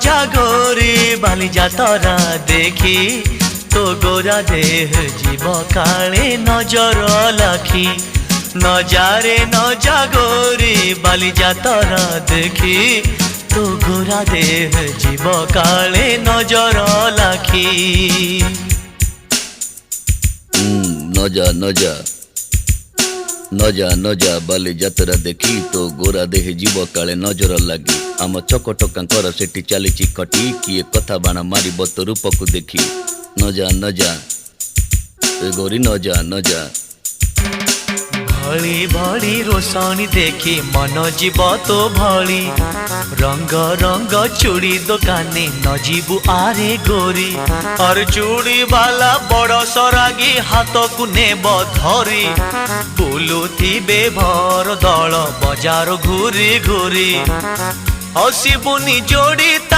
जागोरी बाली जातरा देखी तो गोरा देह जीव काले नजर लाखी नजारे न जागोरी बाली जातरा देखी तो गोरा देह जीव काले नजर लाखी नजा नजा नजा नजा बाली जातरा देखी तो गोरा देह जीव काले नजर लगी आम चकटकांकर सेठी चली कटी किए कथा बाण मार तो रूप को देखी नजा नजा गोरी नजा नजा भली भली रोशनी देखी मन जीव तो भली रंग रंग चूड़ी दुकानी न जीवु आरे गोरी और चूड़ी वाला बड़ सरागी हाथ को नेब धरी बुलुथिबे भर दल बजार घूरी घूरी हसीबुनी जोड़ी।